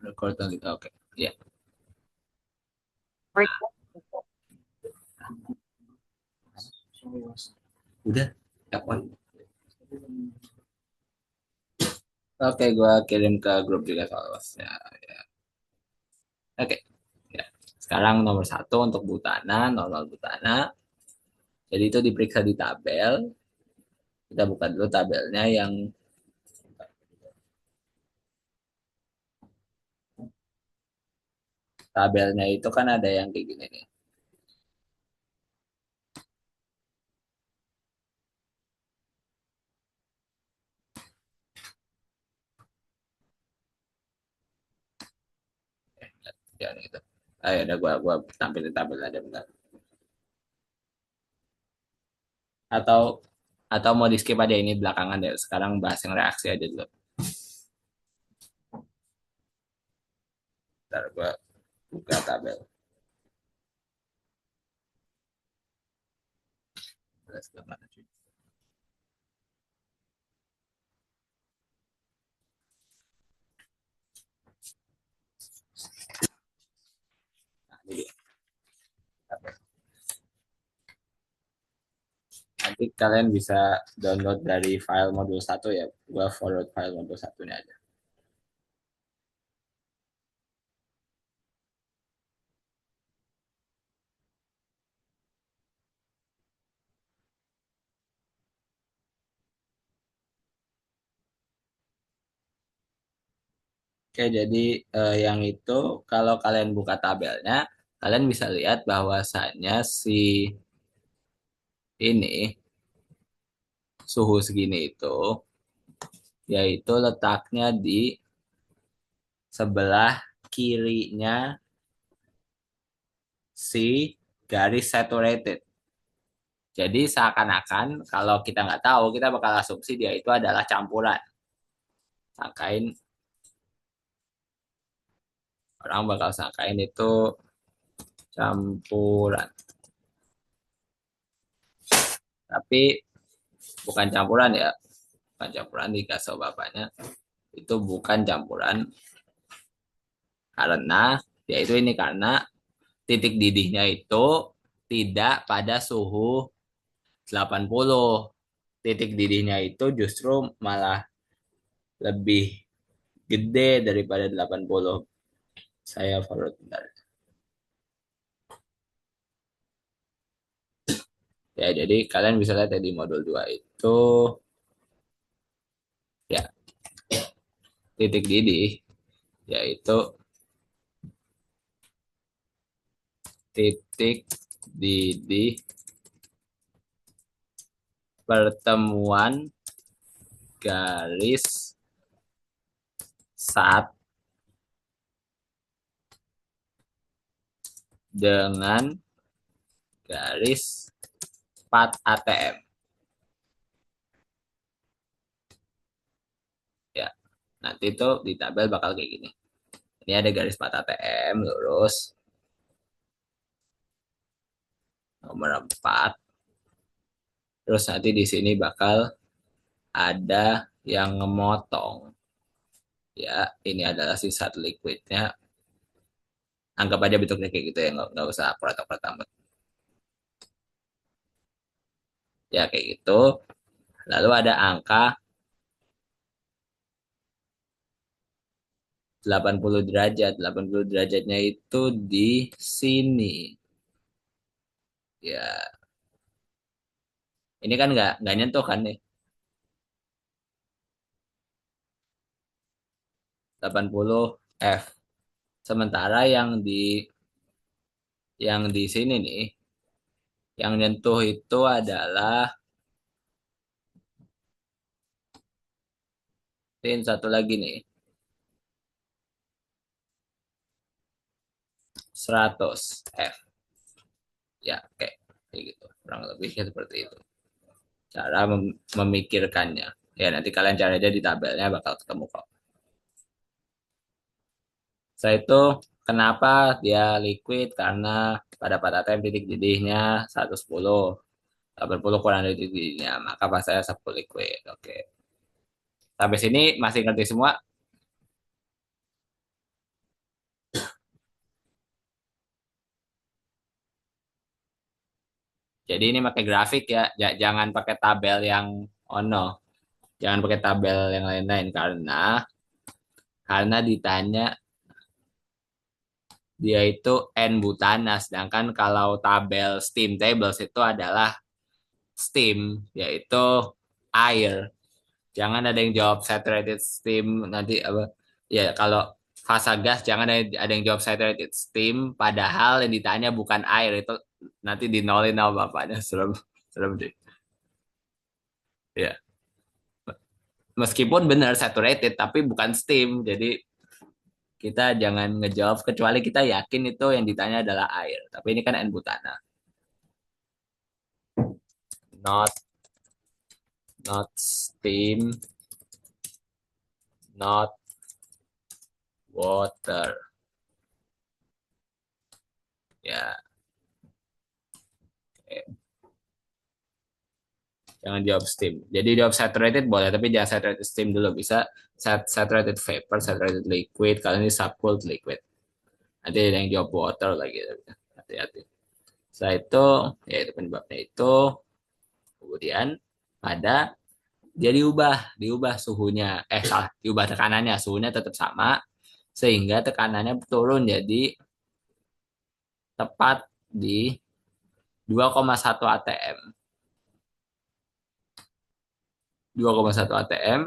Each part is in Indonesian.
Record on itu. Oke. Ya. Udah. Kapan? Oke, gua kirim ke grup juga followersnya. Ya. Oke. Ya. Sekarang nomor satu untuk Butana, normal Butana. Jadi itu diperiksa di tabel. Kita buka dulu tabelnya yang tabelnya itu kan ada yang kayak gini nih. Ya gitu. Ayo udah gua tampilin tabel aja bentar. Atau mau di skip aja ini belakangan ya. Sekarang bahas yang reaksi aja dulu. Ntar gua buka tabel. Terus kemana, cuy? Nah, ini dia tabel. Nanti kalian bisa download dari file modul satu ya. Gua forward file modul satunya aja. Oke, jadi yang itu kalau kalian buka tabelnya, kalian bisa lihat bahwasannya si ini suhu segini itu yaitu letaknya di sebelah kirinya si garis saturated. Jadi seakan-akan kalau kita nggak tahu, kita bakal asumsi dia itu adalah campuran. Sangkain orang bakal sangkain itu campuran. Tapi bukan campuran ya, bukan campuran di kaso bapaknya. Itu bukan campuran karena yaitu ini karena titik didihnya itu tidak pada suhu 80. Titik didihnya itu justru malah lebih gede daripada 80. Saya forward bentar. Ya, jadi kalian bisa lihat ya di modul 2 itu ya titik didih yaitu titik didih pertemuan garis saat dengan garis 4 ATM. Ya, nanti itu di tabel bakal kayak gini. Ini ada garis 4 ATM lurus nomor 4. Terus nanti di sini bakal ada yang ngemotong. Ya, ini adalah sisa liquidnya. Anggap aja bentuknya kayak gitu ya, nggak usah akurat-akurat amat. Ya, kayak gitu. Lalu ada angka 80 derajat. 80 derajatnya itu di sini. Ya, ini kan nggak nyentuh kan nih. 80 F. Sementara yang di sini nih, yang nyentuh itu adalah ini satu lagi nih, 100 F. Ya, kayak gitu. Kurang lebihnya seperti itu. Cara memikirkannya. Ya, nanti kalian cari aja di tabelnya bakal ketemu kok. Setelah itu, kenapa dia liquid? Karena pada ATM titik didihnya 110. 80 kurang dari titik didihnya. Maka pasanya 10 liquid. Oke. Sampai sini masih ngerti semua? Jadi ini pakai grafik ya, jangan pakai tabel yang oh no, jangan pakai tabel yang lain-lain karena ditanya dia itu N butana, sedangkan kalau tabel steam tables itu adalah steam, yaitu air. Jangan ada yang jawab saturated steam nanti apa? Ya kalau fasa gas jangan ada yang jawab saturated steam, padahal yang ditanya bukan air itu nanti dinolin sama bapaknya serem serem deh. Ya, meskipun benar saturated tapi bukan steam, jadi kita jangan ngejawab kecuali kita yakin itu yang ditanya adalah air. Tapi ini kan N butana, not not steam, not water. Ya, jangan jawab steam. Jadi jawab saturated boleh, tapi jangan saturated steam dulu. Bisa saturated vapor, saturated liquid. Kalau ini subcooled liquid. Nanti ada yang jawab water lagi. Hati-hati. Setelah itu, ya itu penyebabnya itu. Kemudian pada dia diubah suhunya. Salah, diubah tekanannya. Suhunya tetap sama, sehingga tekanannya turun jadi tepat di 2,1 atm. 2,1 atm.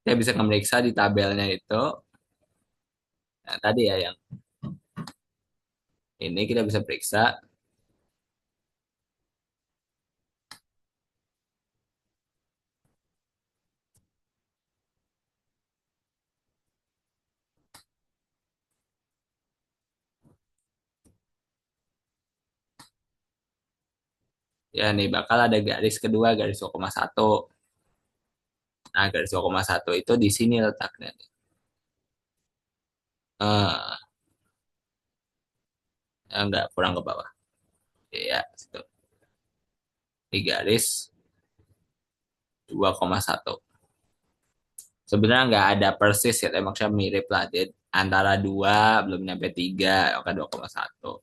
Saya bisa memeriksa di tabelnya itu. Nah, tadi ya yang ini kita bisa periksa. Ya nih bakal ada garis kedua, garis 2,1. Nah, garis 2,1 itu di sini letaknya. Eh, enggak, kurang ke bawah. Ya, situ. Di garis 2,1. Sebenarnya nggak ada persis ya, tapi maksudnya mirip lah. Dia antara 2, belum nyampe 3, maka 2,1.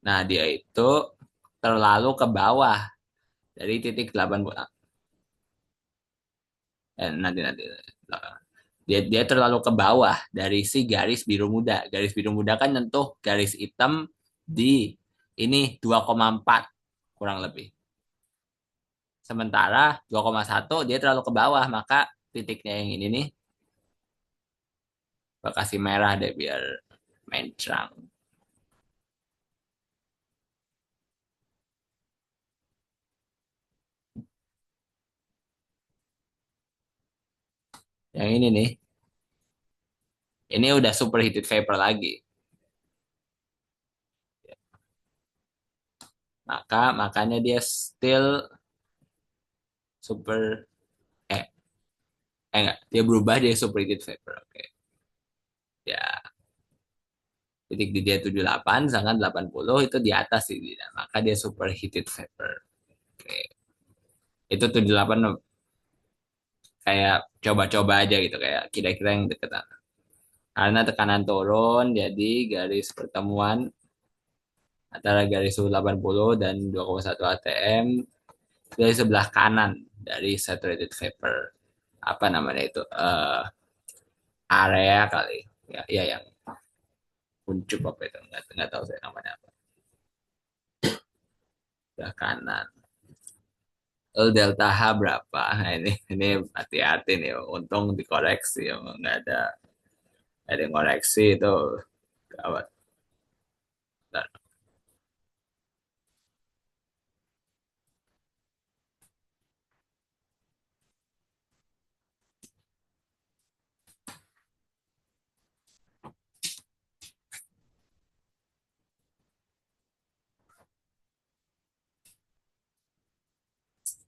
Nah, dia itu terlalu ke bawah dari titik 80. Nanti nanti belakang. Dia terlalu ke bawah dari si garis biru muda. Garis biru muda kan nyentuh garis hitam di ini 2,4 kurang lebih. Sementara 2,1 dia terlalu ke bawah, maka titiknya yang ini nih gue kasih merah deh biar main terang. Yang ini nih, ini udah superheated vapor lagi. Makanya dia still super eh enggak, dia berubah jadi superheated vapor. Oke. Ya, titik di dia 78 sedangkan 80 itu di atas sih dia. Maka dia superheated vapor. Oke. Itu 78 kayak coba-coba aja gitu kayak kira-kira yang deketan. Karena tekanan turun jadi garis pertemuan antara garis 80 dan 2,1 atm dari sebelah kanan dari saturated vapor. Apa namanya itu? Area kali. Ya, ya yang kuncup apa itu nggak tahu saya namanya apa. Sebelah kanan. Delta H berapa? Nah, ini hati-hati nih. Untung dikoreksi ya, nggak ada yang koreksi itu gawat. Bentar,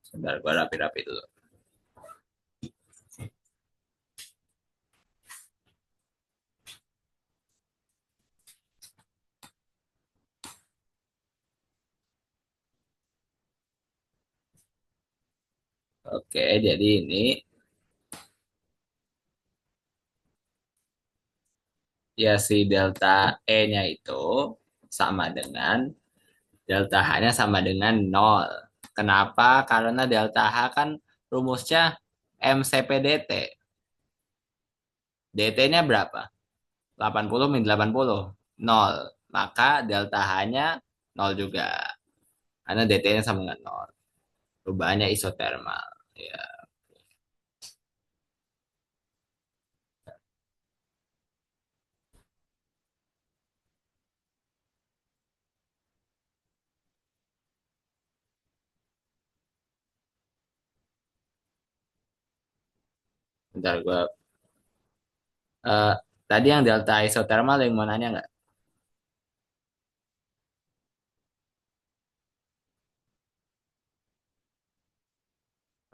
sebentar gua rapi-rapi dulu. Oke, jadi ini ya si delta E-nya itu sama dengan delta H-nya sama dengan nol. Kenapa? Karena delta H kan rumusnya MCPDT. DT-nya berapa? 80 min 80. Nol. Maka delta H-nya nol juga. Karena DT-nya sama dengan nol. Perubahannya isotermal. Ya, bentar gue. eh, Tadi yang delta isotermal yang mau nanya nggak?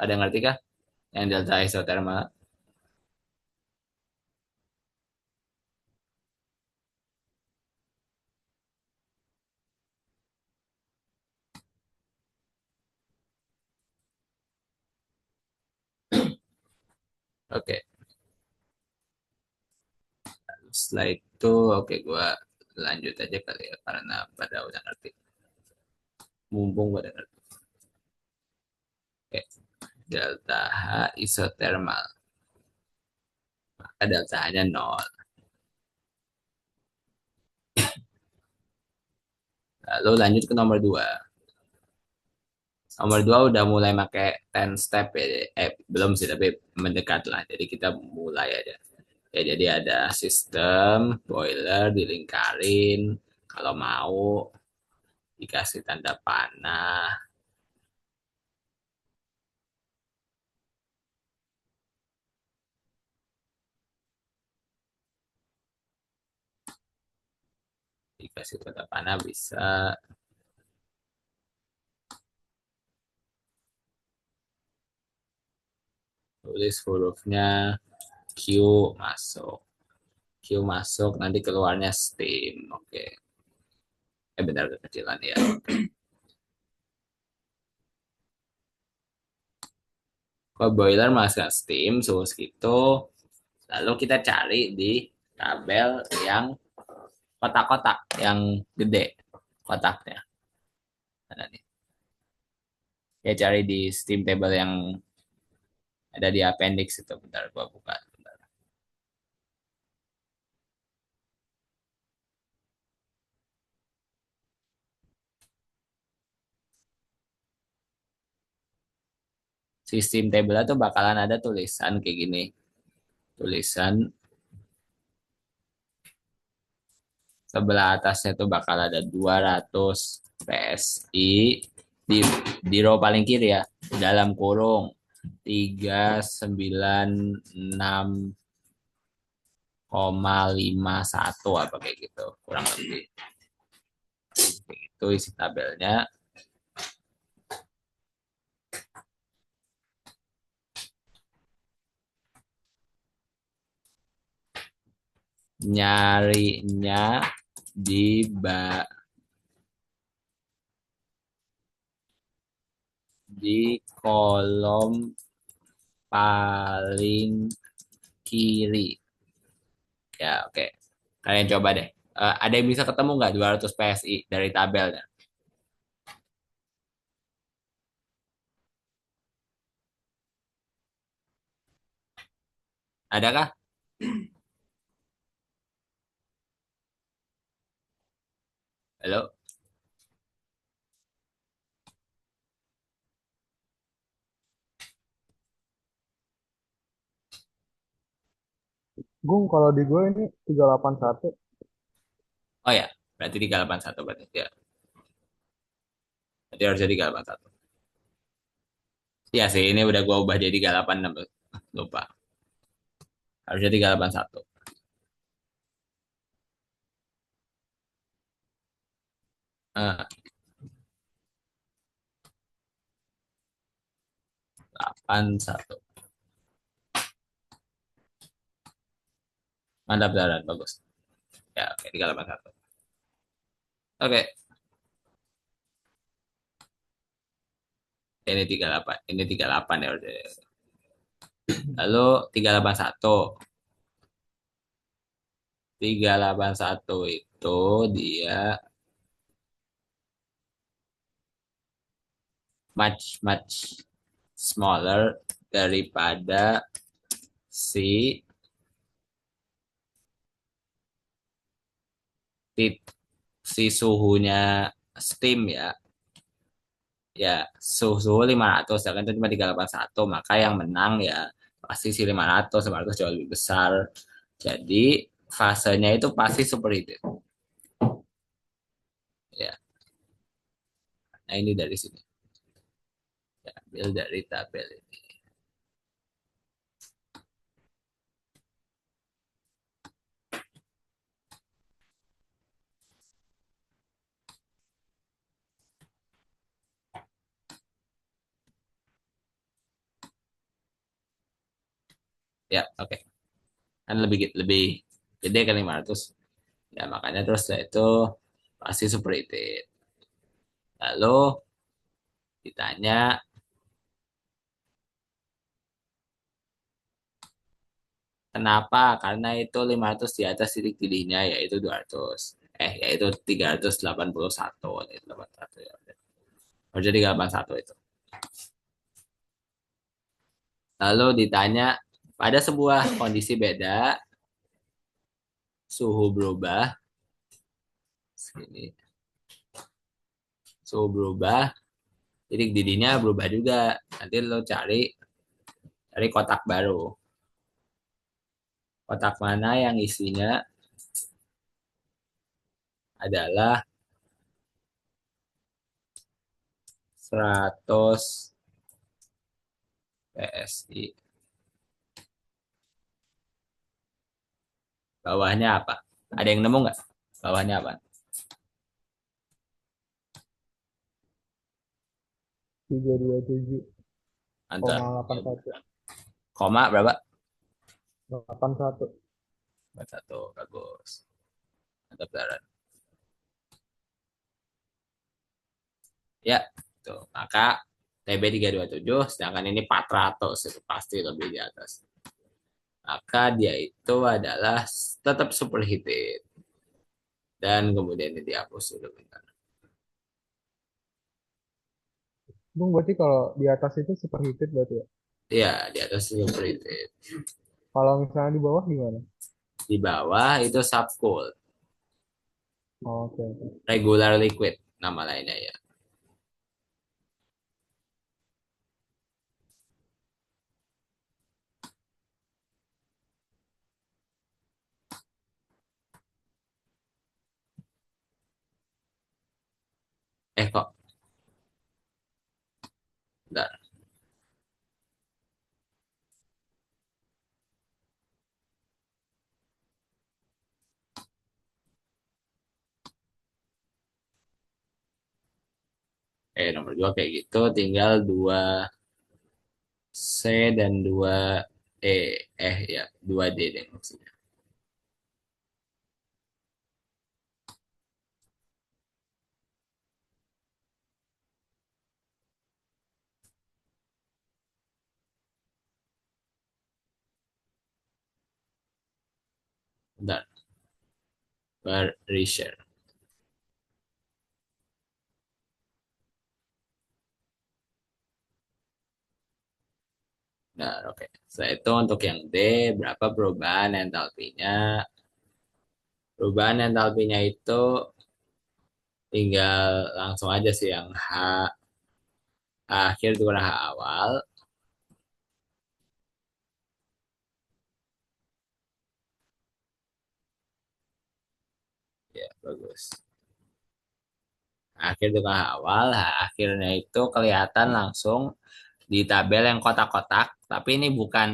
Ada yang ngerti kah? Yang delta isotermal. Oke. Setelah itu, oke, gue lanjut aja kali ya. Karena pada udah ngerti. Mumpung pada ngerti. Oke. Delta H isotermal. Maka delta H-nya nol. Lalu lanjut ke nomor 2. Nomor 2 udah mulai pakai 10 step ya. Belum sih, tapi mendekat lah. Jadi kita mulai aja. Ya, jadi ada sistem boiler dilingkarin. Kalau mau dikasih tanda panah, dikasih tanda panah bisa tulis hurufnya Q masuk. Q masuk, nanti keluarnya steam. Oke. Benar kekecilan ya. Kalau boiler masuk steam, suhu segitu. Lalu kita cari di tabel yang kotak-kotak, yang gede kotaknya. Ada nih. Ya cari di steam table yang ada di appendix itu. Bentar, gua buka. Bentar. Sistem table itu bakalan ada tulisan kayak gini. Tulisan sebelah atasnya tuh bakal ada 200 PSI di row paling kiri ya, dalam kurung 396,51 apa kayak gitu kurang lebih. Itu isi tabelnya. Nyarinya di kolom paling kiri. Ya, oke. Kalian coba deh. Ada yang bisa ketemu nggak 200 PSI dari tabelnya? Adakah? Halo? Gung, kalau di gue ini 381. Oh ya, berarti 381 berarti. Ya, berarti harusnya 381. Iya sih, ini udah gua ubah jadi 386. Lupa. Harusnya 381. Eh, 81. Mantap, Daran. Bagus. Ya, oke, 381. Oke, ini 38. Ini 38 ya udah. Lalu 381. 381 itu dia. much much smaller daripada si si suhunya steam ya. Ya, suhu 500 ya kan itu cuma 381, maka yang menang ya pasti si 500 jauh lebih besar. Jadi fasenya itu pasti superheated. Ya, nah ini dari sini. Ya, ambil dari tabel ini. Ya, oke. Kan lebih gede kan 500. Ya, makanya terus ya itu pasti superheated. Lalu ditanya kenapa? Karena itu 500 di atas titik didihnya yaitu 200. Yaitu 381. Yaitu 81 ya. Oh, jadi 81 itu. Lalu ditanya pada sebuah kondisi beda, suhu berubah, segini, suhu berubah, titik didihnya berubah juga. Nanti lo cari kotak baru. Kotak mana yang isinya adalah 100 PSI. Bawahnya apa? Ada yang nemu nggak? Bawahnya apa? 327,81. Antar. Koma berapa? 81. 41. Bagus. Mantap, Daran. Ya, tuh. Maka TB 327, sedangkan ini 400 itu pasti lebih di atas. Maka dia itu adalah tetap superheated. Dan kemudian ini dihapus dulu bentar. Bung, berarti kalau di atas itu superheated berarti ya? Iya, di atas superheated. Kalau misalnya di bawah gimana? Di bawah itu subcooled. Oh, oke, oke. Regular liquid, nama lainnya ya. Kok, bentar. Nomor 2 kayak gitu, tinggal 2C dan 2E. Ya, 2D deh maksudnya. Bentar, reshare. Nah, oke. Setelah itu untuk yang D, berapa perubahan entalpinya? Perubahan entalpinya itu tinggal langsung aja sih yang H akhir kurang H awal. Ya, bagus. Akhir kurang H awal, H akhirnya itu kelihatan langsung di tabel yang kotak-kotak, tapi bukan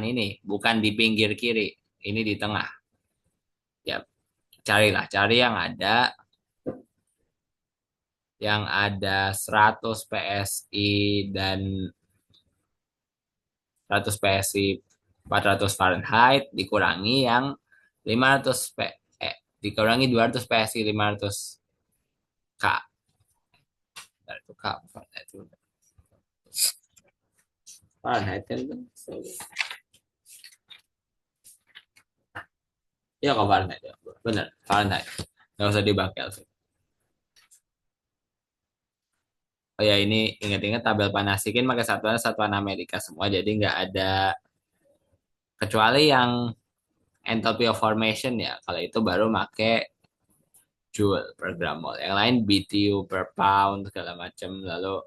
di pinggir kiri. Ini di tengah. Ya, cari yang ada 100 PSI dan 100 PSI 400 Fahrenheit dikurangi yang 500 dikurangi 200 PSI 500 K. Nah, itu K Fahrenheit itu. Fahrenheit kan itu. Ya kok Fahrenheit ya. Benar, Fahrenheit. Nggak usah dibakel sih. Oh ya ini ingat-ingat tabel Panasikin pakai satuan satuan Amerika semua jadi nggak ada kecuali yang enthalpy of formation ya. Kalau itu baru pakai joule per gram mol. Yang lain BTU per pound segala macam lalu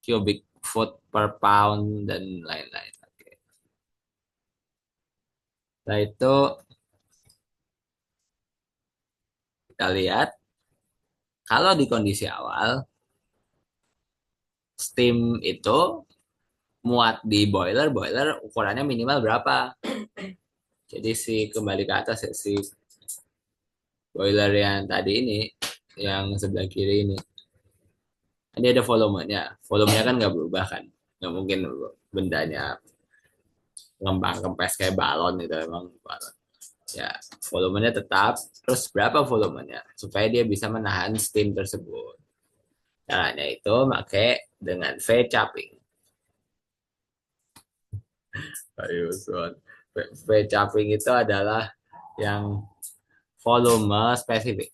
cubic foot per pound dan lain-lain. Oke. Setelah itu kita lihat kalau di kondisi awal steam itu muat di boiler, boiler ukurannya minimal berapa? Jadi si kembali ke atas ya si boiler yang tadi ini, yang sebelah kiri ini, ini ada volumenya. Volumenya kan nggak berubah kan? Nggak mungkin bendanya ngembang kempes kayak balon gitu emang balon. Ya, volumenya tetap. Terus berapa volumenya? Supaya dia bisa menahan steam tersebut. Caranya itu pakai dengan V cupping. Ayo, Son. V cupping itu adalah yang volume spesifik.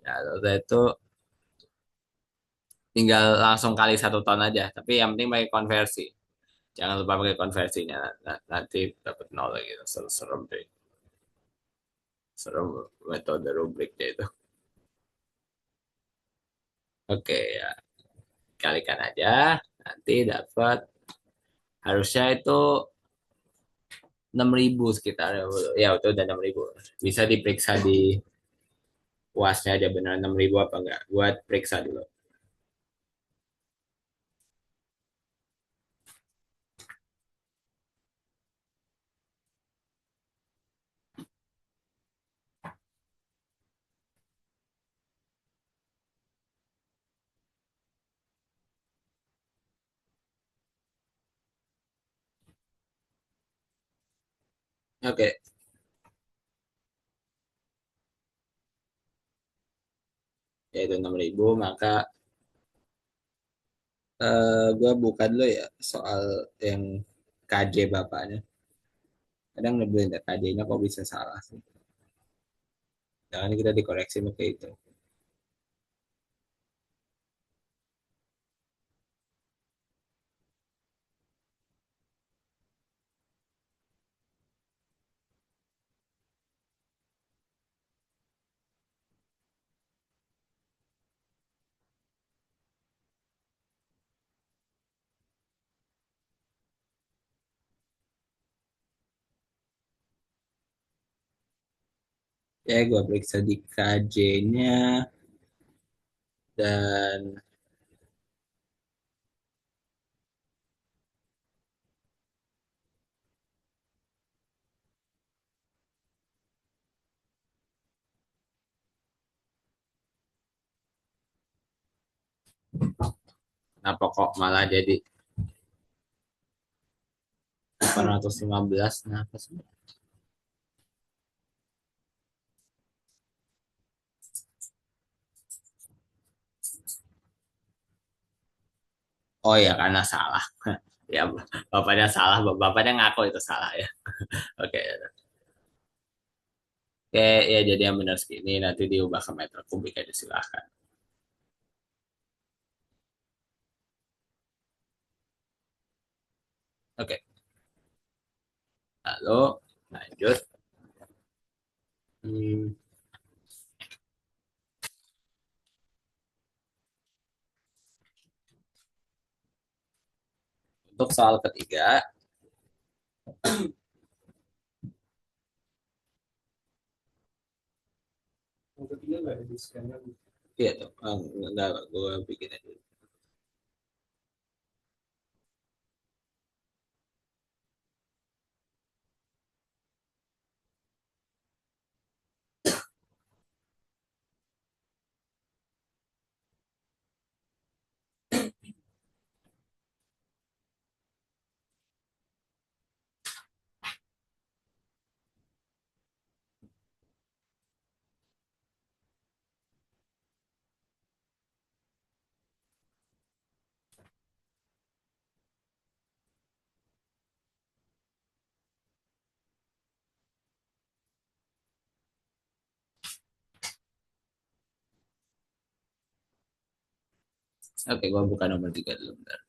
Ya, terus itu tinggal langsung kali 1 ton aja. Tapi yang penting pakai konversi. Jangan lupa pakai konversinya. Nanti dapat nol lagi. Serem deh. Serem metode rubriknya itu. Oke ya. Kalikan aja. Nanti dapat harusnya itu 6.000 sekitar. Ya itu udah 6.000. Bisa diperiksa di UASnya aja benar 6.000 apa enggak. Buat periksa dulu. Oke. Yaitu 6.000 maka gue buka dulu ya soal yang KJ bapaknya. Kadang nyebelin ya KJ-nya kok bisa salah sih. Jangan kita dikoreksi pakai itu. Ya gue periksa di KJ-nya dan kenapa kok malah jadi 815 nah apa sih? Oh ya karena salah. Ya bapaknya salah, bapaknya ngaku itu salah ya. Oke. Oke, ya jadi yang benar segini nanti diubah ke meter kubik aja silahkan. Oke, lalu lanjut. Hmm, untuk soal ketiga, Yang ketiga nggak ada di scanner. iya tuh, enggak, gue bikin aja. Oke, gua buka nomor 3 dulu bentar.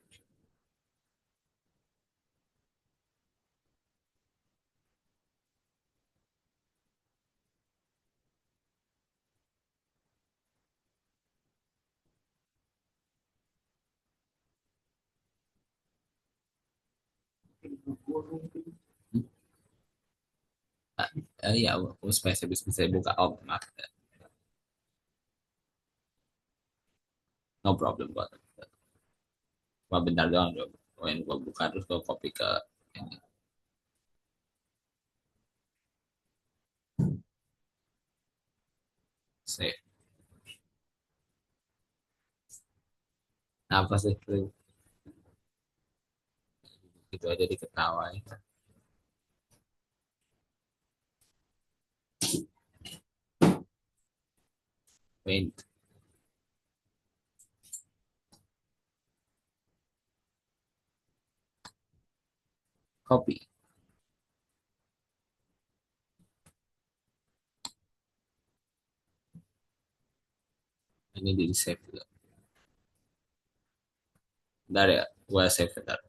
Ah, ya, aku supaya saya bisa buka. Oh, maaf. No problem, gua. Cuma bentar doang, dong. When gua buka terus gua copy ke ini. Save. Apa sih? Itu aja diketawain. Paint. Copy. Ini di save dulu. Bentar ya, gua save bentar.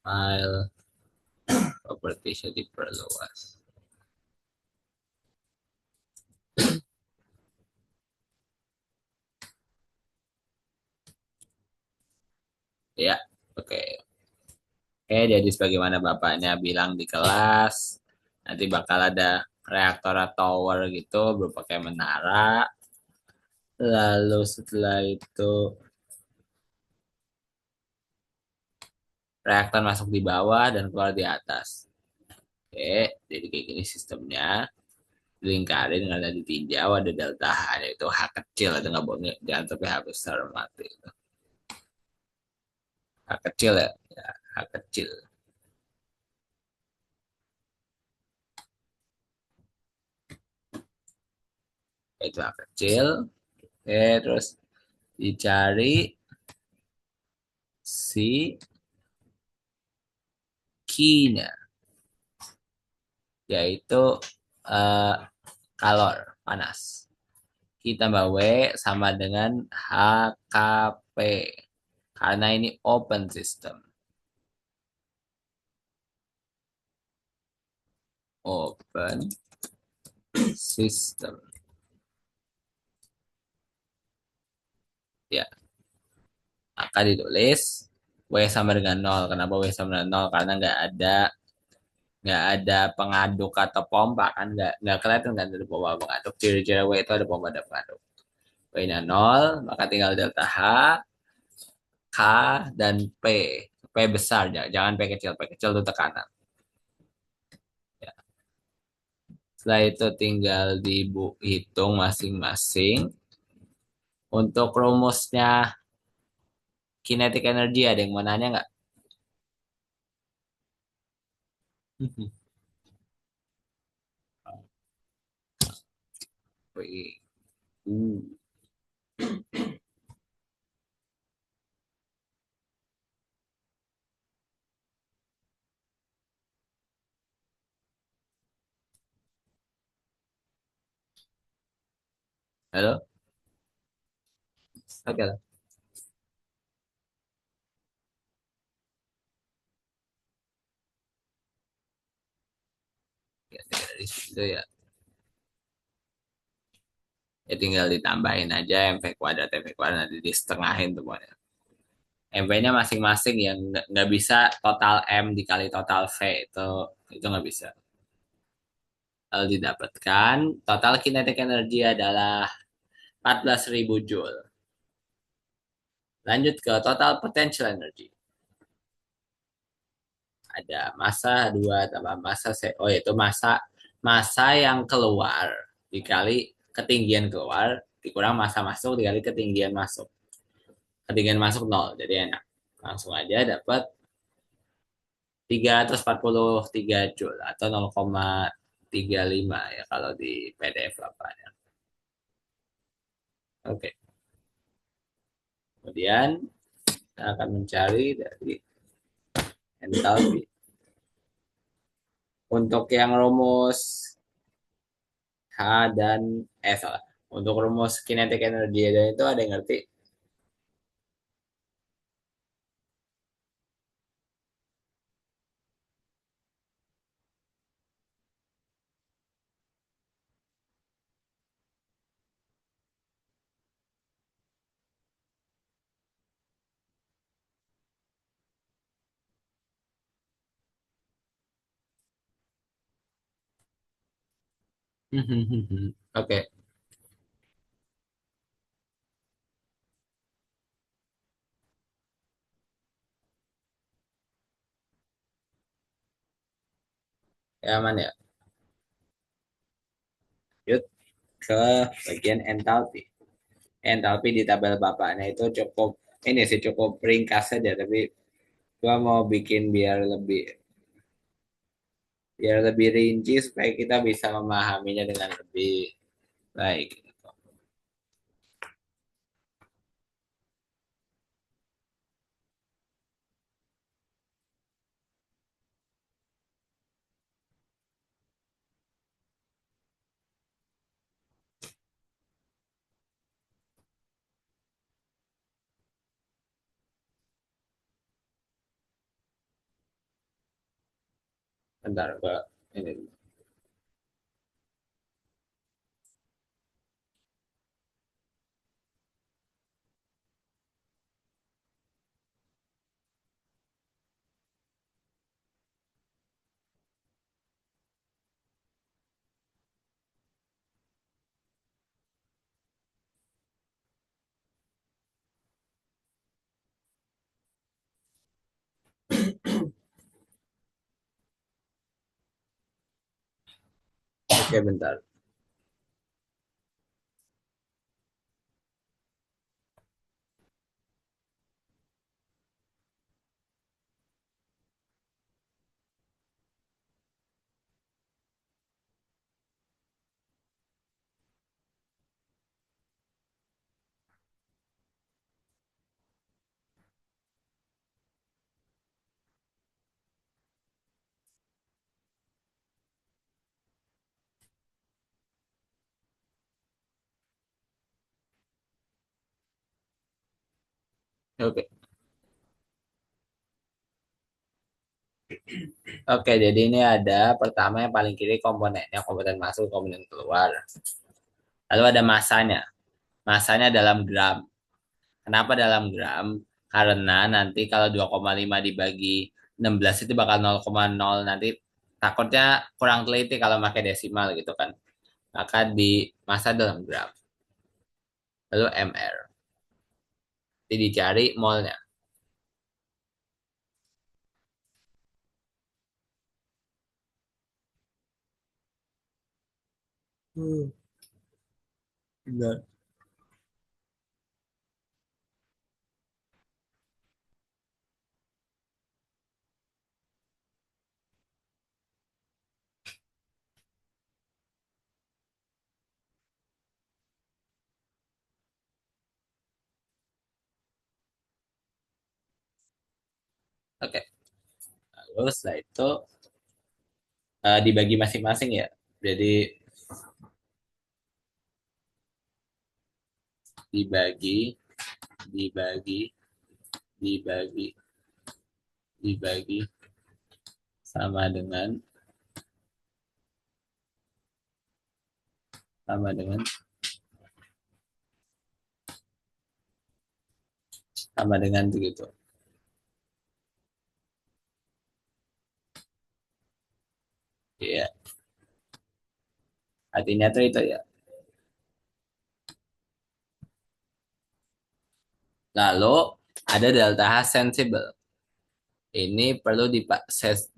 File, properti diperluas. Ya, oke. Oke, jadi sebagaimana bapaknya bilang di kelas, nanti bakal ada reaktor atau tower gitu berupa kayak menara. Lalu setelah itu reaktor masuk di bawah dan keluar di atas. Oke, jadi kayak gini sistemnya. Dilingkarin ada ditinjau ada delta H itu H kecil itu nggak boleh jangan sampai H besar mati itu. H kecil ya, ya H kecil itu H kecil. Oke, terus dicari si key-nya yaitu eh, kalor panas. Kita tambah W sama dengan HKP karena ini open system. Open system. Ya, maka ditulis W sama dengan nol. Kenapa W sama dengan nol? Karena nggak ada pengaduk atau pompa kan nggak kelihatan kan dari pompa pengaduk. Ciri-ciri W itu ada pompa dan pengaduk. W-nya nol, maka tinggal delta H, K, dan P. P besar, jangan P kecil. P kecil itu tekanan. Ya. Setelah itu tinggal dihitung masing-masing. Untuk rumusnya kinetic energy ada yang mau nanya nggak? Wih. Uh. Halo? Oke lah. Ya, dari situ ya. Ya tinggal ditambahin aja MV kuadrat MV kuadrat nanti disetengahin semuanya. MV-nya masing-masing yang nggak bisa total M dikali total V itu nggak bisa. Kalau didapatkan total kinetic energy adalah 14.000 joule. Lanjut ke total potential energy. Ada massa 2 tambah massa oh itu massa massa yang keluar dikali ketinggian keluar dikurang massa masuk dikali ketinggian masuk. Ketinggian masuk nol jadi enak. Langsung aja dapat 343 Joule atau 0,35 ya kalau di PDF lapanya. Oke, kemudian kita akan mencari dari entalpi. Untuk yang rumus H dan salah. Untuk rumus kinetic energy dan itu ada yang ngerti? Oke, ya aman ya. Yuk ke bagian entalpi. Entalpi di tabel bapaknya itu cukup ini sih cukup ringkas saja, tapi gua mau bikin biar lebih rinci supaya kita bisa memahaminya dengan lebih baik. Bentar, gua ini. Oke, bentar. Oke. Oke, jadi ini ada pertama yang paling kiri komponennya, komponen masuk, komponen keluar. Lalu ada masanya. Masanya dalam gram. Kenapa dalam gram? Karena nanti kalau 2,5 dibagi 16 itu bakal 0,0, nanti takutnya kurang teliti kalau pakai desimal gitu kan. Maka di masa dalam gram. Lalu mr. Jadi dicari molnya. Benar. Oke. Lalu setelah itu dibagi masing-masing ya. Jadi dibagi, dibagi, dibagi, dibagi sama dengan sama dengan sama dengan begitu. Iya, artinya tuh itu ya. Lalu ada delta H sensibel. Ini perlu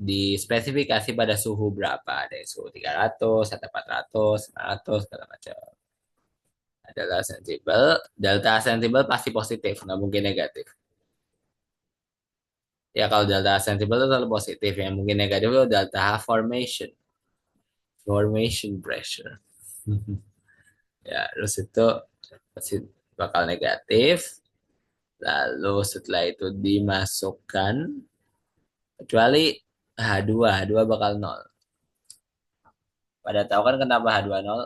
dispesifikasi pada suhu berapa. Ada yang suhu 300, ada 400, 900, segala macam. Adalah sensibel. Delta sensibel pasti positif, nggak mungkin negatif. Ya kalau delta sensibel itu selalu positif. Yang mungkin negatif itu delta H formation. Formation pressure. Ya, terus itu pasti bakal negatif. Lalu setelah itu dimasukkan Kecuali H2, H2 bakal nol. Pada tahu kan kenapa H2 nol?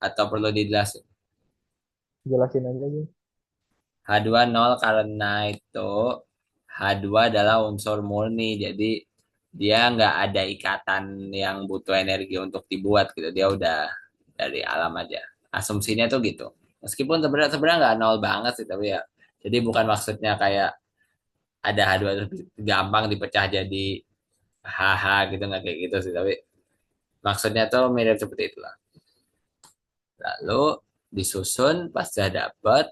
Atau perlu dijelasin? Jelasin aja gitu. H2 nol karena itu H2 adalah unsur murni, jadi dia nggak ada ikatan yang butuh energi untuk dibuat gitu. Dia udah dari alam aja. Asumsinya tuh gitu. Meskipun sebenarnya sebenarnya nggak nol banget sih, tapi ya. Jadi bukan maksudnya kayak ada H2 terus gampang dipecah jadi HH gitu nggak kayak gitu sih. Tapi maksudnya tuh mirip seperti itulah. Lalu disusun pas sudah dapat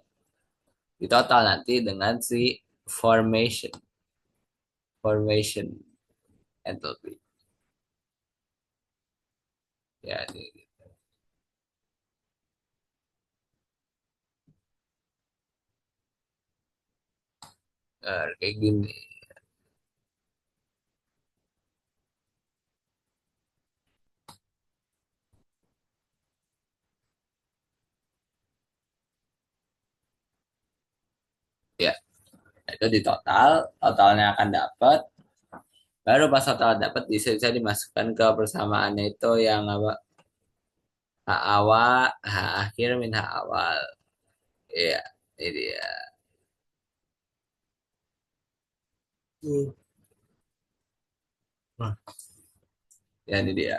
di total nanti dengan si formation formation enthalpy. Ya, ini, kayak gini. Ya, itu di total, totalnya akan dapat. Baru pas total dapat bisa dimasukkan ke persamaannya itu yang apa? H awal, H akhir min H awal. Iya, ini dia. Hmm. Ya, ini dia.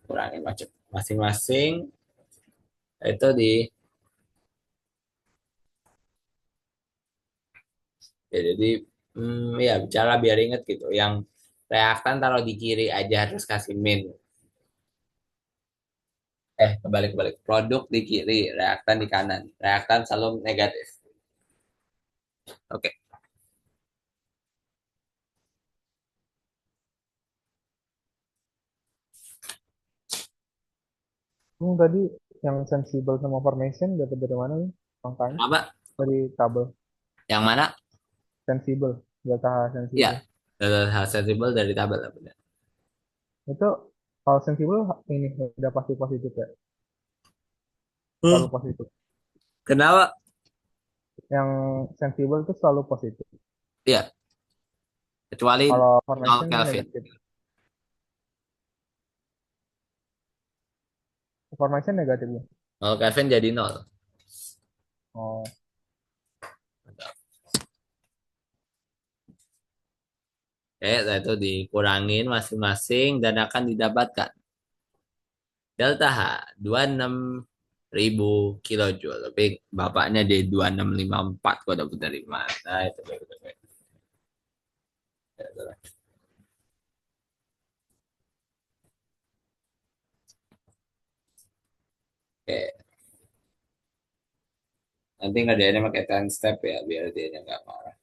Kurangin macam masing-masing itu di ya, jadi ya bicara biar inget gitu. Yang reaktan taruh di kiri aja terus kasih min. Kebalik-balik. Produk di kiri, reaktan di kanan. Reaktan selalu negatif. Oke. Tadi yang sensible sama formation dapat dari mana nih? Angkanya Apa? dari tabel Yang mana? sensible, data Ya, sensible. hal sensible dari tabel. Benar. Itu kalau sensible ini udah pasti positif ya, Hmm. selalu positif. Kenapa? Yang sensible itu selalu positif. Ya, kecuali Kalau 0 formation Kelvin. negatif. Formation negatif ya. 0 Kelvin jadi nol. Oh, Oke, setelah itu dikurangin masing-masing dan akan didapatkan delta H 26.000 kilojoule. Tapi bapaknya di 2654 kok dapat dari mana? Itu. Oke, nanti ngerjainnya pakai 10 step ya, biar dia nggak marah.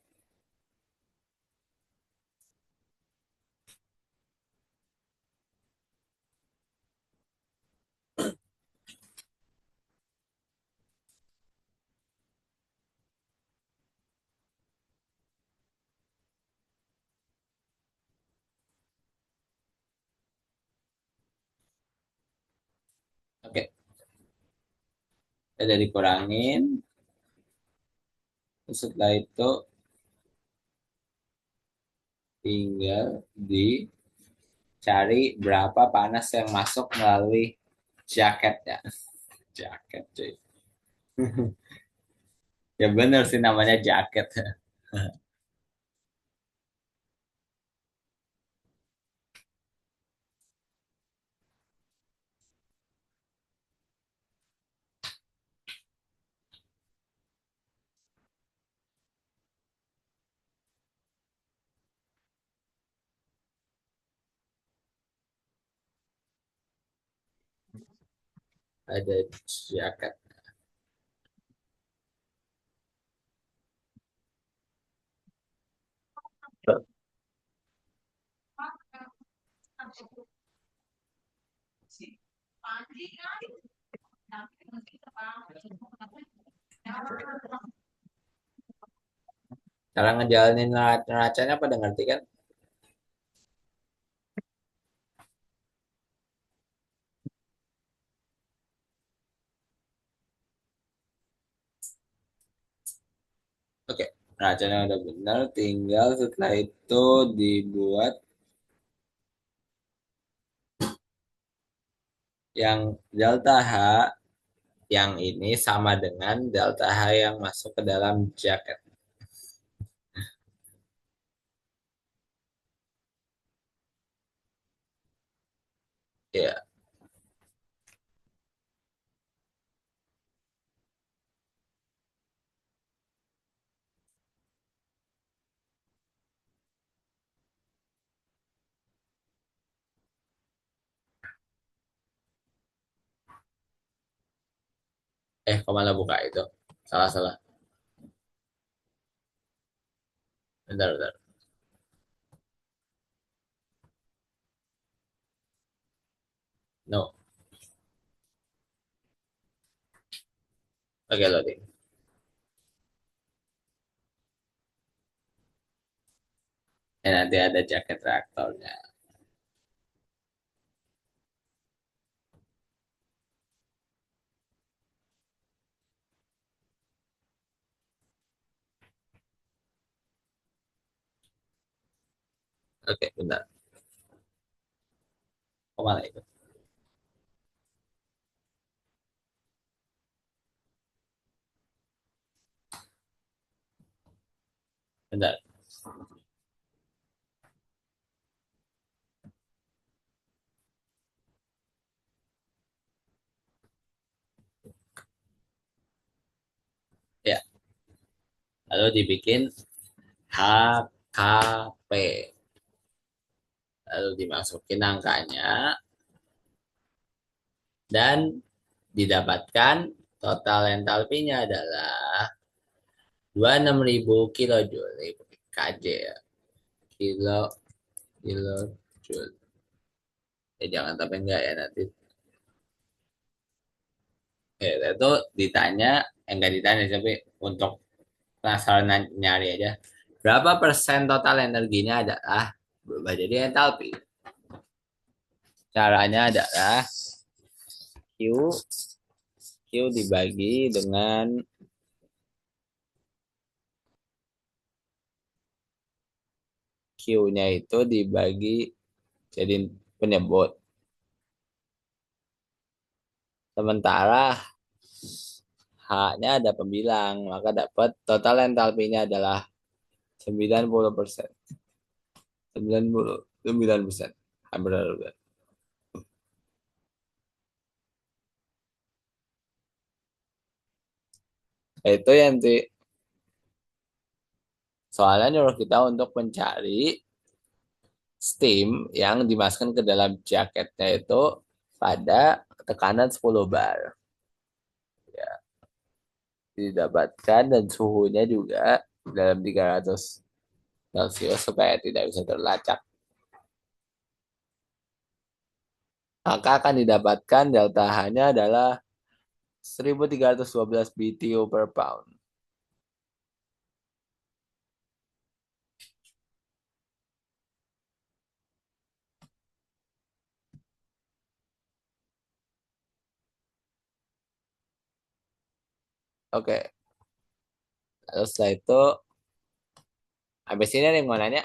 Oke, udah dikurangin. Terus setelah itu tinggal dicari berapa panas yang masuk melalui jaketnya. Jaket, cuy. Ya bener sih namanya jaket. Ada jaket. Cara ngejalanin neracanya pada ngerti kan? Racunnya udah benar, tinggal setelah itu dibuat yang delta H yang ini sama dengan delta H yang masuk ke dalam jaket. Ya, kok malah buka itu? Salah, salah. Bentar, bentar. No. Oke, loading. Nanti ada jaket reaktornya. Oke, bentar. Kok malah itu? Bentar. Ya, lalu dibikin HKP. Lalu dimasukin angkanya dan didapatkan total entalpinya adalah 26.000 kilojoule KJ ya. Kilo kilojoule. Jangan sampai enggak ya nanti. Itu ditanya, enggak ditanya tapi untuk penasaran nyari aja. Berapa persen total energinya adalah berubah jadi entalpi? Caranya adalah Q Q dibagi dengan Q-nya itu dibagi jadi penyebut. Sementara H-nya ada pembilang, maka dapat total entalpinya adalah 90%. 99%. Hampir benar. Itu yang soalnya nyuruh kita untuk mencari steam yang dimasukkan ke dalam jaketnya itu pada tekanan 10 bar. Ya, didapatkan dan suhunya juga dalam 300 Celcius supaya tidak bisa terlacak. Maka akan didapatkan delta H-nya adalah 1312 BTU per pound. Oke, lalu setelah itu, habis ini ada yang mau nanya?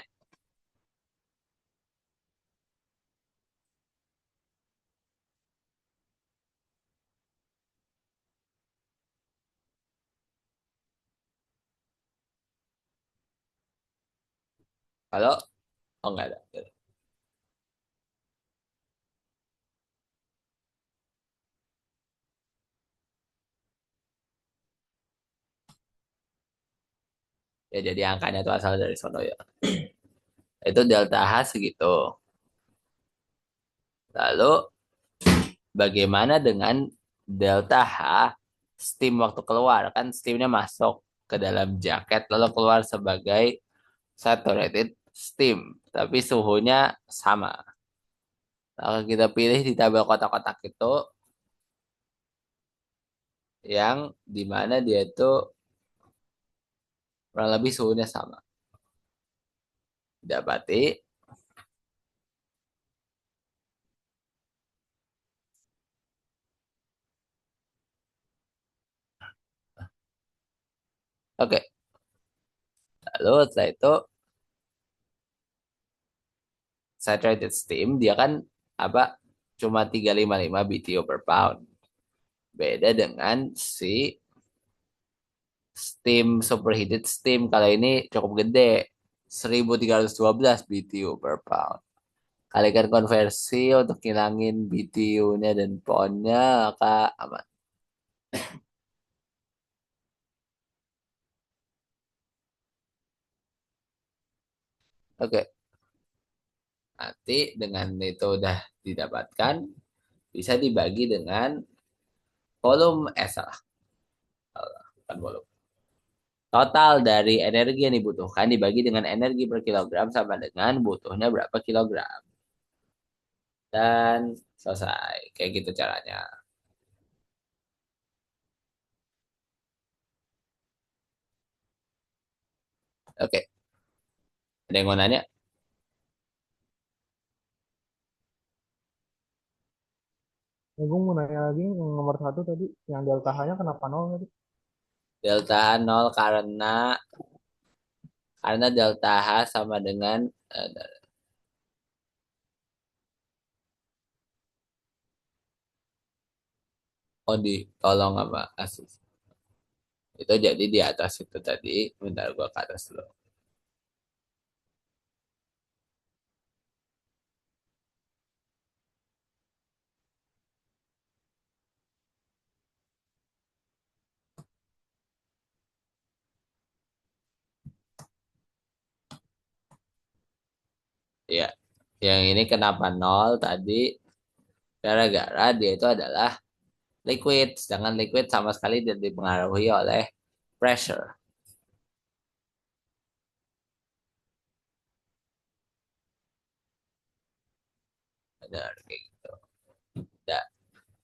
Kalau, oh nggak ada. Ya jadi angkanya itu asal dari sono ya. Itu delta H segitu. Lalu bagaimana dengan delta H steam waktu keluar? Kan steamnya masuk ke dalam jaket lalu keluar sebagai saturated steam. Tapi suhunya sama. Kalau kita pilih di tabel kotak-kotak itu yang dimana dia itu kurang lebih suhunya sama. Dapati. Oke, Lalu setelah itu saturated steam dia kan apa cuma 355 BTU per pound. Beda dengan si steam superheated steam kalau ini cukup gede 1312 BTU per pound. Kalikan konversi untuk ngilangin BTU-nya dan pound-nya Kak aman. Oke, nanti dengan itu udah didapatkan bisa dibagi dengan volume salah, bukan volume. Total dari energi yang dibutuhkan dibagi dengan energi per kilogram sama dengan butuhnya berapa kilogram. Dan selesai. Kayak gitu caranya. Oke, ada yang mau nanya? Ya, gue mau nanya lagi yang nomor satu tadi, yang delta H-nya kenapa nol tadi? Delta nol karena delta H sama dengan eh, oh ditolong sama Asus. Itu jadi di atas itu tadi. Bentar gua ke atas dulu. Ya, yang ini kenapa nol tadi? Gara-gara dia itu adalah liquid, sedangkan liquid sama sekali tidak dipengaruhi oleh pressure. Benar kayak gitu. Ya,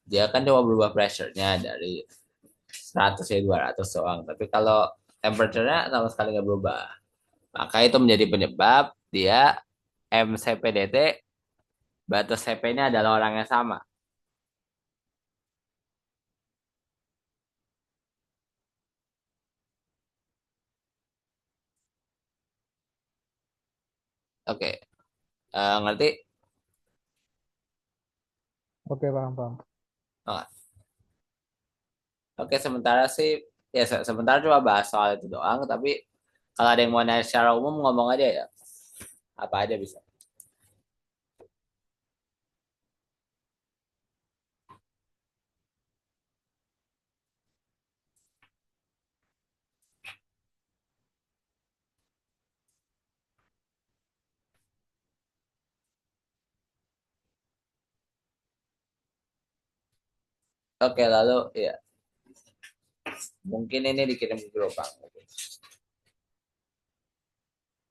dia kan cuma berubah pressure-nya dari 100 ya 200 doang. Tapi kalau temperature-nya sama sekali nggak berubah. Maka itu menjadi penyebab dia MCPDT batas CP-nya adalah orang yang sama. Oke, ngerti? Oke, paham, paham. Oh, oke, sementara sih ya sementara cuma bahas soal itu doang. Tapi kalau ada yang mau nanya secara umum ngomong aja ya. Apa aja bisa. Oke, lalu ya mungkin ini dikirim ke grup Bang.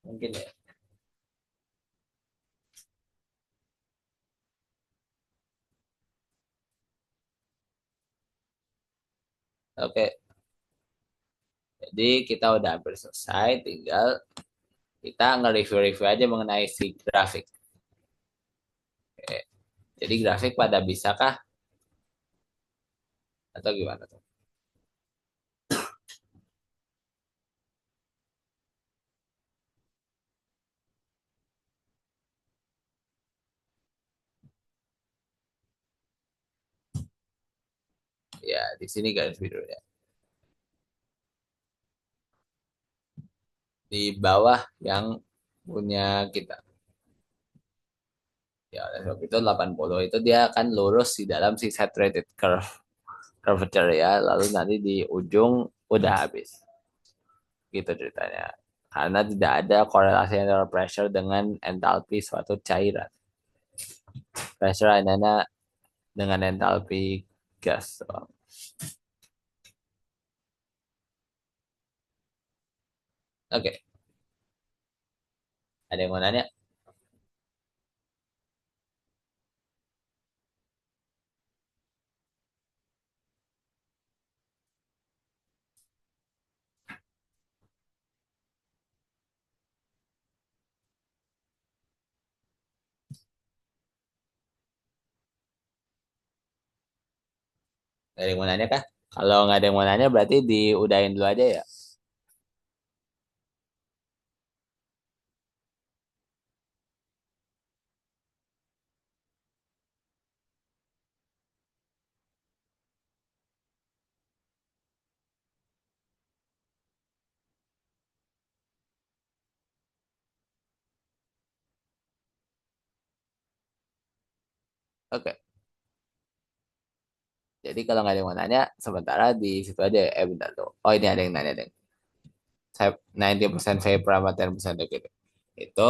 Mungkin ya. Oke, jadi kita udah hampir selesai. Tinggal kita nge-review-review aja mengenai si grafik. Oke. Jadi grafik pada bisakah atau gimana tuh? Ya, di sini garis birunya. Di bawah yang punya kita. Ya, oleh sebab itu 80 itu dia akan lurus di dalam si saturated curvature ya. Lalu nanti di ujung udah habis. Gitu ceritanya. Karena tidak ada korelasi antara pressure dengan entalpi suatu cairan. Pressure hanya dengan entalpi gas. Oke, ada yang mau nanya? Ada yang mau nanya kah? Kalau nggak ada yang mau nanya berarti diudahin dulu aja ya. Oke. Jadi kalau nggak ada yang mau nanya, sementara di situ aja. Bentar tuh. Oh, ini ada yang nanya, deh. Saya 90% vapor sama 10% liquid. Itu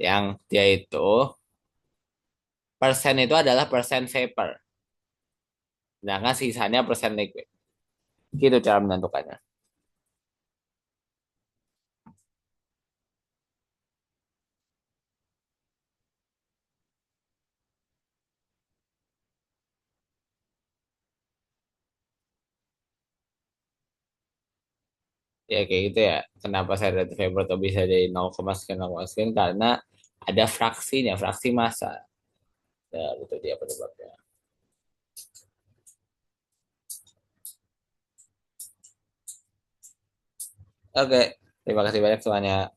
yang dia itu, persen itu adalah persen vapor. Sedangkan sisanya persen liquid. Gitu cara menentukannya. Ya kayak gitu ya. Kenapa saya relatif vapor atau bisa dari 0,sekian, karena ada fraksinya, fraksi massa. Ya, itu dia penyebabnya. Oke, terima kasih banyak semuanya.